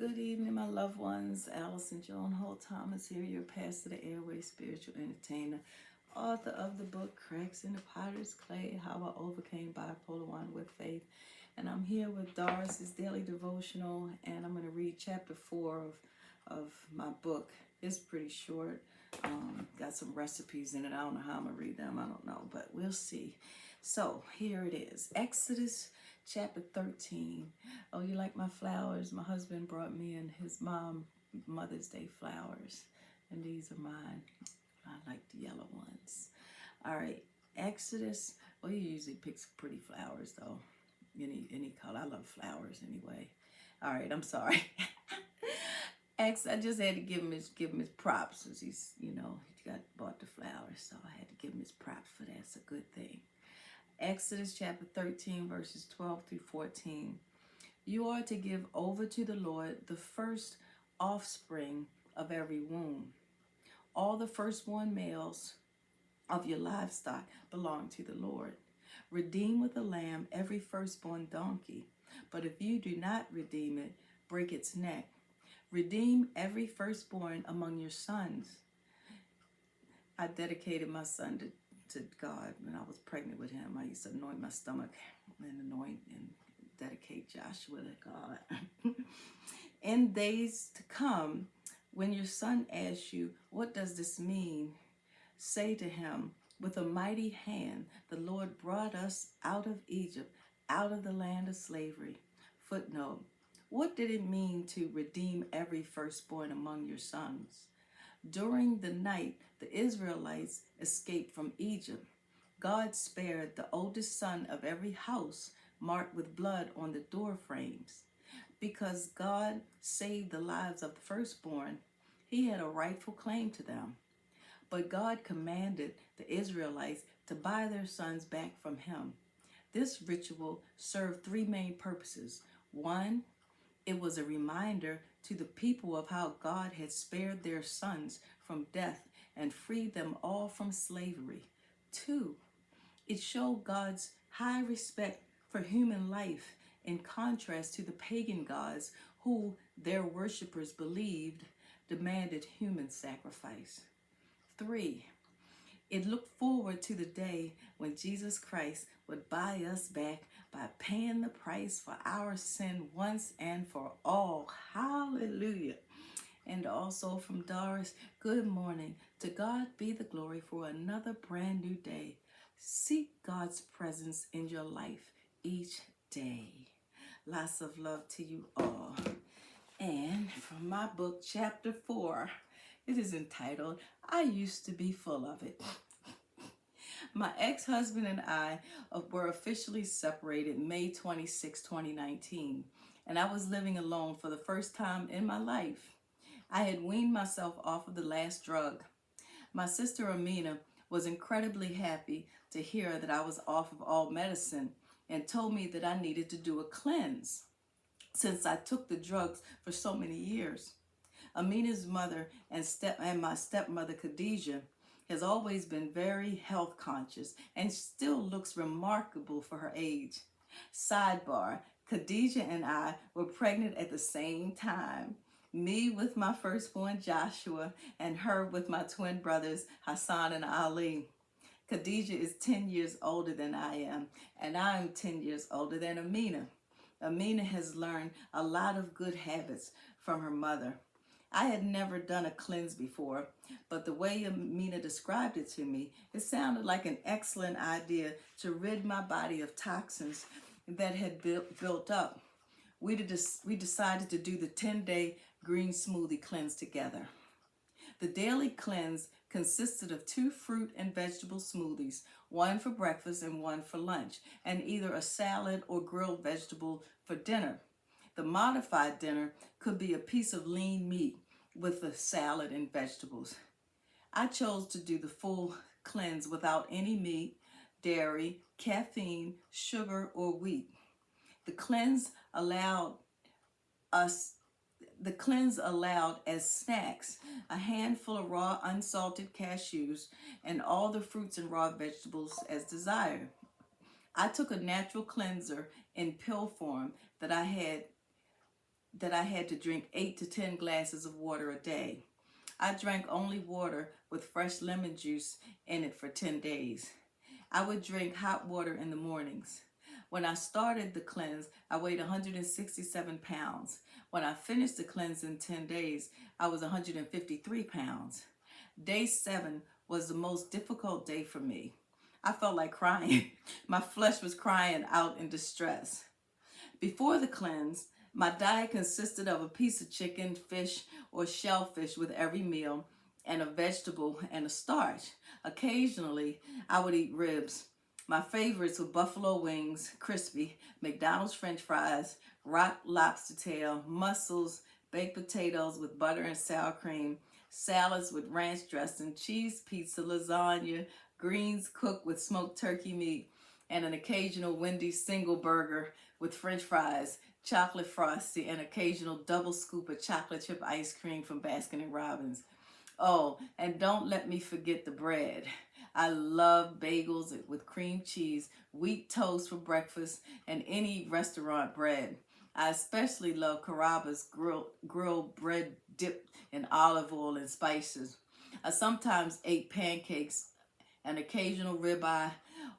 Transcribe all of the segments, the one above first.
Good evening, my loved ones. Allison Joan Holt Thomas here, your pastor, the airway spiritual entertainer, author of the book Cracks in the Potter's Clay, How I Overcame Bipolar 1 with Faith. And I'm here with Doris's Daily Devotional, and I'm going to read chapter 4 of my book. It's pretty short. Got some recipes in it. I don't know how I'm going to read them. I don't know, but we'll see. So here it is. Exodus chapter 13. Oh, you like my flowers? My husband brought me and his mom Mother's Day flowers. And these are mine. I like the yellow ones. All right. Exodus. Well, he usually picks pretty flowers, though. Any color. I love flowers anyway. All right. I'm sorry. I just had to give him his props, since he's, he bought the flowers, so I had to give him his props for that. It's a good thing. Exodus chapter 13, verses 12 through 14. You are to give over to the Lord the first offspring of every womb. All the firstborn males of your livestock belong to the Lord. Redeem with a lamb every firstborn donkey. But if you do not redeem it, break its neck. Redeem every firstborn among your sons. I dedicated my son to God when I was pregnant with him. I used to anoint my stomach and anoint and dedicate Joshua to God. In days to come, when your son asks you, what does this mean? Say to him, with a mighty hand, the Lord brought us out of Egypt, out of the land of slavery. Footnote, what did it mean to redeem every firstborn among your sons? During the night, the Israelites escaped from Egypt. God spared the oldest son of every house marked with blood on the door frames. Because God saved the lives of the firstborn, he had a rightful claim to them. But God commanded the Israelites to buy their sons back from him. This ritual served three main purposes. One, it was a reminder to the people of how God had spared their sons from death and freed them all from slavery. Two, it showed God's high respect for human life in contrast to the pagan gods who their worshippers believed demanded human sacrifice. Three, it looked forward to the day when Jesus Christ would buy us back by paying the price for our sin once and for all. Hallelujah. And also from Doris, good morning. To God be the glory for another brand new day. Seek God's presence in your life each day. Lots of love to you all. And from my book, chapter 4, it is entitled, I Used to Be Full of It. My ex-husband and I were officially separated May 26, 2019, and I was living alone for the first time in my life. I had weaned myself off of the last drug. My sister Amina was incredibly happy to hear that I was off of all medicine and told me that I needed to do a cleanse since I took the drugs for so many years. Amina's mother and my stepmother Khadijah has always been very health conscious and still looks remarkable for her age. Sidebar, Khadijah and I were pregnant at the same time. Me with my firstborn Joshua and her with my twin brothers Hassan and Ali. Khadijah is 10 years older than I am, and I'm 10 years older than Amina. Amina has learned a lot of good habits from her mother. I had never done a cleanse before, but the way Amina described it to me, it sounded like an excellent idea to rid my body of toxins that had built up. We decided to do the 10-day green smoothie cleanse together. The daily cleanse consisted of 2 fruit and vegetable smoothies, one for breakfast and one for lunch, and either a salad or grilled vegetable for dinner. The modified dinner could be a piece of lean meat with the salad and vegetables. I chose to do the full cleanse without any meat, dairy, caffeine, sugar, or wheat. The cleanse allowed as snacks a handful of raw unsalted cashews and all the fruits and raw vegetables as desired. I took a natural cleanser in pill form that I had that I had to drink 8 to 10 glasses of water a day. I drank only water with fresh lemon juice in it for 10 days. I would drink hot water in the mornings. When I started the cleanse, I weighed 167 pounds. When I finished the cleanse in 10 days, I was 153 pounds. Day 7 was the most difficult day for me. I felt like crying. My flesh was crying out in distress. Before the cleanse, my diet consisted of a piece of chicken, fish, or shellfish with every meal, and a vegetable and a starch. Occasionally, I would eat ribs. My favorites were buffalo wings, crispy, McDonald's French fries, rock lobster tail, mussels, baked potatoes with butter and sour cream, salads with ranch dressing, cheese pizza, lasagna, greens cooked with smoked turkey meat, and an occasional Wendy's single burger with French fries, chocolate frosty, and occasional double scoop of chocolate chip ice cream from Baskin and Robbins. Oh, and don't let me forget the bread. I love bagels with cream cheese, wheat toast for breakfast, and any restaurant bread. I especially love Carrabba's grilled bread dipped in olive oil and spices. I sometimes ate pancakes, an occasional ribeye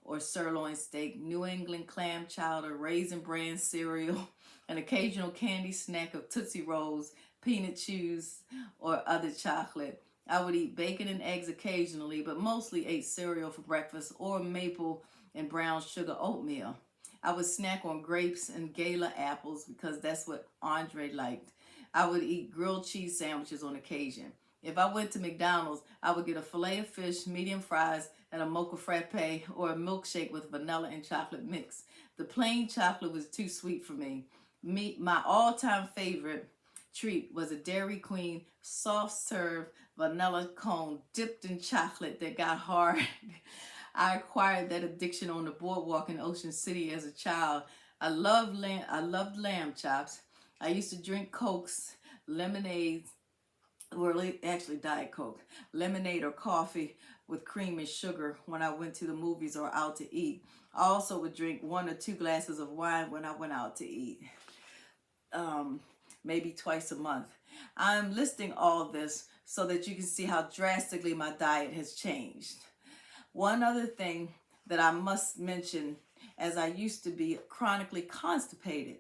or sirloin steak, New England clam chowder, Raisin Bran cereal, an occasional candy snack of Tootsie Rolls, peanut chews, or other chocolate. I would eat bacon and eggs occasionally, but mostly ate cereal for breakfast or maple and brown sugar oatmeal. I would snack on grapes and gala apples because that's what Andre liked. I would eat grilled cheese sandwiches on occasion. If I went to McDonald's, I would get a filet of fish, medium fries, and a mocha frappe or a milkshake with vanilla and chocolate mix. The plain chocolate was too sweet for me. My all-time favorite treat was a Dairy Queen soft serve vanilla cone dipped in chocolate that got hard. I acquired that addiction on the boardwalk in Ocean City as a child. I loved lamb chops. I used to drink Cokes, lemonades, or actually Diet Coke, lemonade or coffee with cream and sugar when I went to the movies or out to eat. I also would drink 1 or 2 glasses of wine when I went out to eat, maybe twice a month. I'm listing all this so that you can see how drastically my diet has changed. One other thing that I must mention, as I used to be chronically constipated.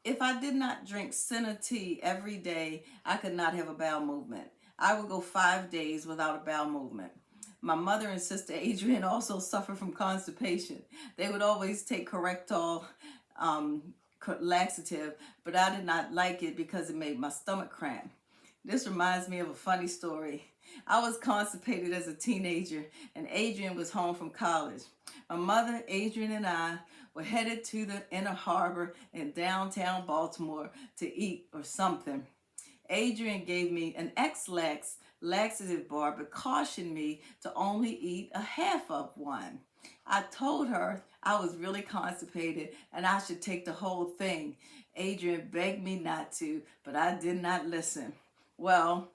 If I did not drink senna tea every day, I could not have a bowel movement. I would go 5 days without a bowel movement. My mother and sister Adrienne also suffer from constipation. They would always take Correctol laxative, but I did not like it because it made my stomach cramp. This reminds me of a funny story. I was constipated as a teenager, and Adrienne was home from college. My mother, Adrienne, and I were headed to the Inner Harbor in downtown Baltimore to eat or something. Adrienne gave me an X-Lax laxative bar, but cautioned me to only eat a half of one. I told her I was really constipated and I should take the whole thing. Adrienne begged me not to, but I did not listen. Well,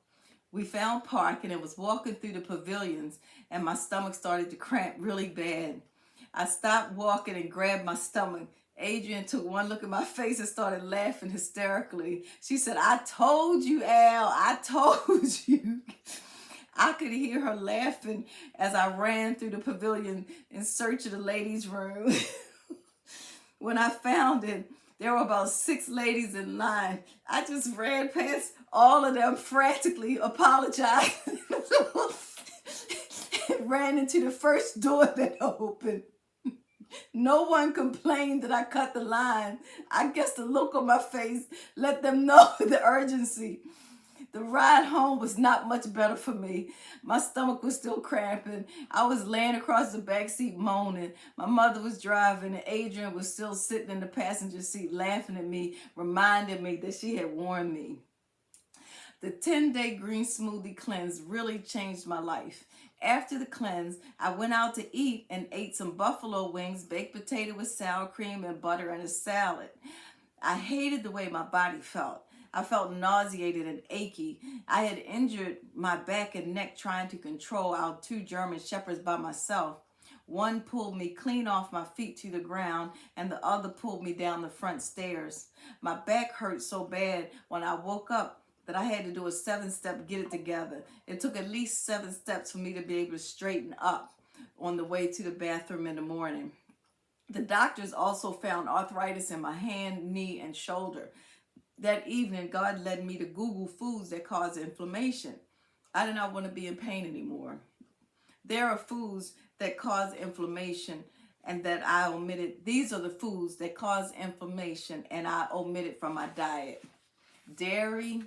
we found parking and was walking through the pavilions, and my stomach started to cramp really bad. I stopped walking and grabbed my stomach. Adrienne took one look at my face and started laughing hysterically. She said, "I told you, Al, I told you." I could hear her laughing as I ran through the pavilion in search of the ladies' room. When I found it, there were about 6 ladies in line. I just ran past all of them frantically apologizing and ran into the first door that opened. No one complained that I cut the line. I guess the look on my face let them know the urgency. The ride home was not much better for me. My stomach was still cramping. I was laying across the back seat moaning. My mother was driving and Adrienne was still sitting in the passenger seat laughing at me, reminding me that she had warned me. The 10-day green smoothie cleanse really changed my life. After the cleanse, I went out to eat and ate some buffalo wings, baked potato with sour cream and butter, and a salad. I hated the way my body felt. I felt nauseated and achy. I had injured my back and neck trying to control our 2 German shepherds by myself. One pulled me clean off my feet to the ground, and the other pulled me down the front stairs. My back hurt so bad when I woke up that I had to do a 7-step get it together. It took at least 7 steps for me to be able to straighten up on the way to the bathroom in the morning. The doctors also found arthritis in my hand, knee, and shoulder. That evening, God led me to Google foods that cause inflammation. I did not want to be in pain anymore. There are foods that cause inflammation and that I omitted. These are the foods that cause inflammation and I omitted from my diet. Dairy,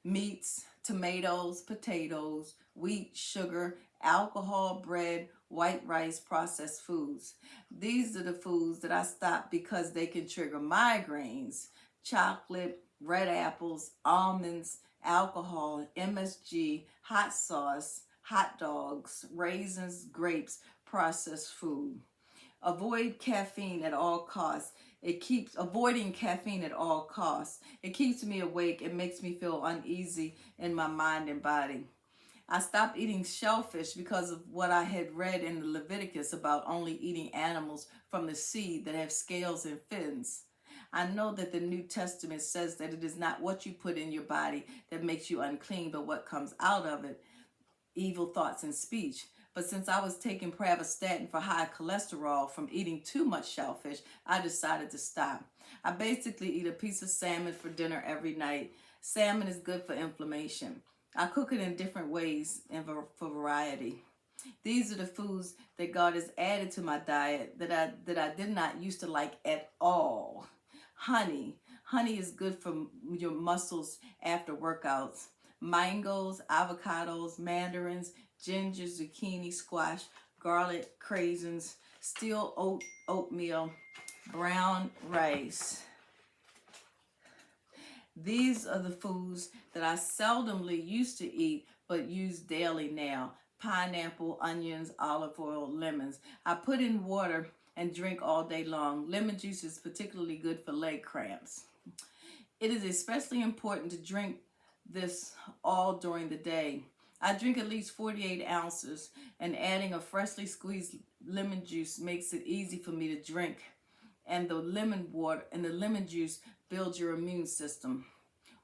meats, tomatoes, potatoes, wheat, sugar, alcohol, bread, white rice, processed foods. These are the foods that I stopped because they can trigger migraines. Chocolate, red apples, almonds, alcohol, MSG, hot sauce, hot dogs, raisins, grapes, processed food. Avoid caffeine at all costs. Avoiding caffeine at all costs. It keeps me awake. It makes me feel uneasy in my mind and body. I stopped eating shellfish because of what I had read in the Leviticus about only eating animals from the sea that have scales and fins. I know that the New Testament says that it is not what you put in your body that makes you unclean, but what comes out of it, evil thoughts and speech. But since I was taking pravastatin for high cholesterol from eating too much shellfish, I decided to stop. I basically eat a piece of salmon for dinner every night. Salmon is good for inflammation. I cook it in different ways and for variety. These are the foods that God has added to my diet that I did not used to like at all. Honey. Honey is good for your muscles after workouts. Mangoes, avocados, mandarins, ginger, zucchini, squash, garlic, raisins, steel oatmeal, brown rice. These are the foods that I seldomly used to eat but use daily now. Pineapple, onions, olive oil, lemons. I put in water and drink all day long. Lemon juice is particularly good for leg cramps. It is especially important to drink this all during the day. I drink at least 48 ounces, and adding a freshly squeezed lemon juice makes it easy for me to drink. And the lemon juice builds your immune system.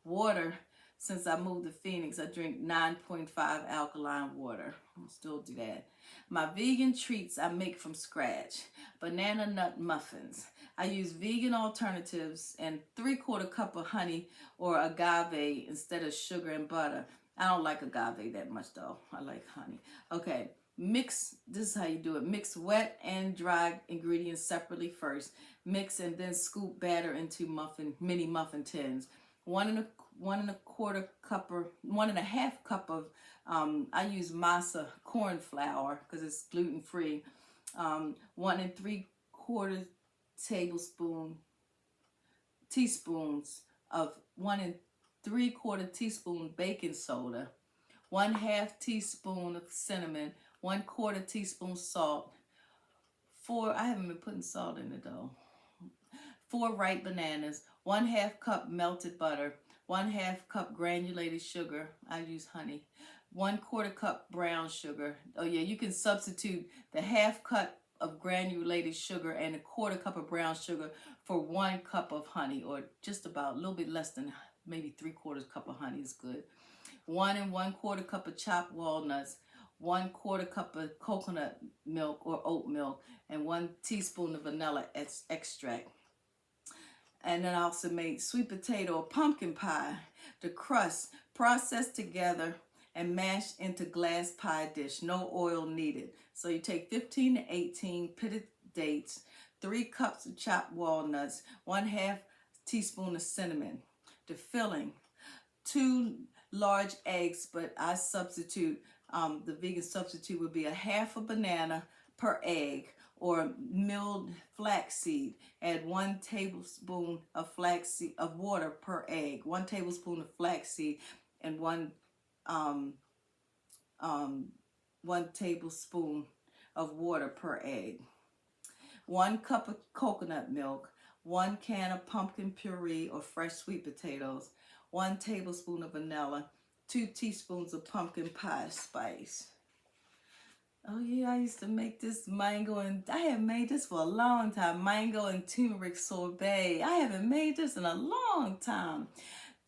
Water, since I moved to Phoenix, I drink 9.5 alkaline water. I'll still do that. My vegan treats I make from scratch. Banana nut muffins. I use vegan alternatives and 3/4 cup of honey or agave instead of sugar and butter. I don't like agave that much though. I like honey. Okay, this is how you do it. Mix wet and dry ingredients separately first. Mix and then scoop batter into mini muffin tins. 1.5 cup of, I use masa corn flour because it's gluten free. 1 3/4 teaspoon baking soda, 1/2 teaspoon of cinnamon, 1/4 teaspoon salt. I haven't been putting salt in it though. 4 ripe bananas, 1/2 cup melted butter, 1/2 cup granulated sugar. I use honey. 1/4 cup brown sugar. Oh yeah, you can substitute the 1/2 cup of granulated sugar and 1/4 cup of brown sugar for 1 cup of honey, or just about a little bit less than maybe 3/4 cup of honey is good. 1 1/4 cup of chopped walnuts, 1/4 cup of coconut milk or oat milk, and 1 teaspoon of vanilla extract. And then I also made sweet potato or pumpkin pie. The crust processed together and mashed into glass pie dish. No oil needed. So you take 15 to 18 pitted dates, 3 cups of chopped walnuts, 1/2 teaspoon of cinnamon. The filling, 2 large eggs, but I substitute, the vegan substitute would be 1/2 a banana per egg, or milled flaxseed. Add 1 tablespoon of water per egg. 1 tablespoon of flaxseed and 1 tablespoon of water per egg. 1 cup of coconut milk, 1 can of pumpkin puree or fresh sweet potatoes, 1 tablespoon of vanilla, 2 teaspoons of pumpkin pie spice. Oh yeah, I used to make this mango, and I haven't made this for a long time. Mango and turmeric sorbet. I haven't made this in a long time.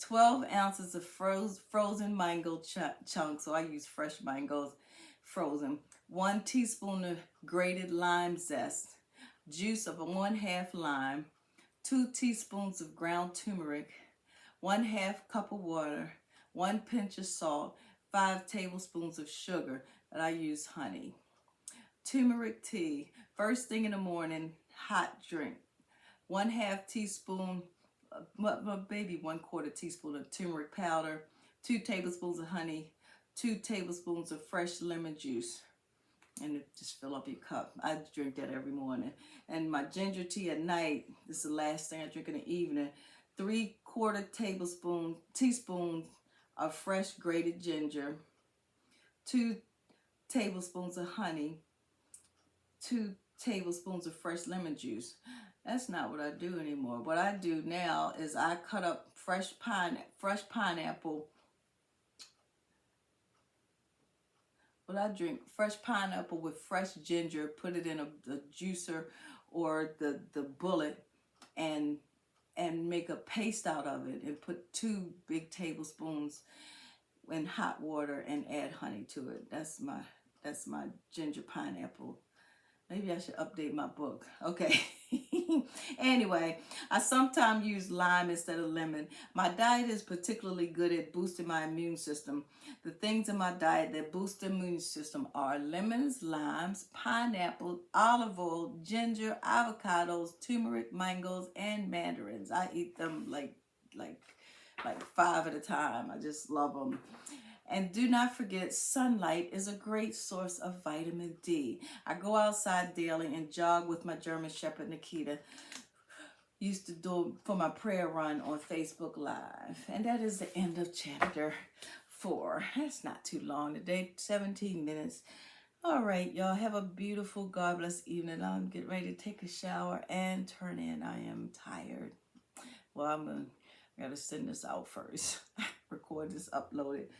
12 ounces of frozen mango chunks. So I use fresh mangoes, frozen. 1 teaspoon of grated lime zest. Juice of a 1/2 lime. 2 teaspoons of ground turmeric. 1/2 cup of water. 1 pinch of salt. 5 tablespoons of sugar, but I use honey. Turmeric tea, first thing in the morning, hot drink. 1/2 teaspoon, maybe 1/4 teaspoon of turmeric powder, 2 tablespoons of honey, 2 tablespoons of fresh lemon juice, and just fill up your cup. I drink that every morning. And my ginger tea at night, this is the last thing I drink in the evening. 3/4 teaspoon of fresh grated ginger, 2 tablespoons of honey, 2 tablespoons of fresh lemon juice. That's not what I do anymore. What I do now is I cut up fresh pineapple. But I drink fresh pineapple with fresh ginger, put it in a juicer or the bullet, and make a paste out of it, and put 2 big tablespoons in hot water and add honey to it. That's my ginger pineapple. Maybe I should update my book. Okay. Anyway, I sometimes use lime instead of lemon. My diet is particularly good at boosting my immune system. The things in my diet that boost the immune system are lemons, limes, pineapple, olive oil, ginger, avocados, turmeric, mangoes, and mandarins. I eat them like 5 at a time. I just love them. And do not forget, sunlight is a great source of vitamin D. I go outside daily and jog with my German Shepherd, Nikita. Used to do for my prayer run on Facebook Live. And that is the end of chapter 4. That's not too long today, 17 minutes. All right, y'all, have a beautiful, God bless evening. I'm getting ready to take a shower and turn in. I am tired. Well, I gotta send this out first. Record this, upload it,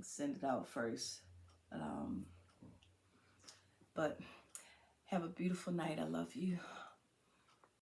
send it out first. But have a beautiful night. I love you.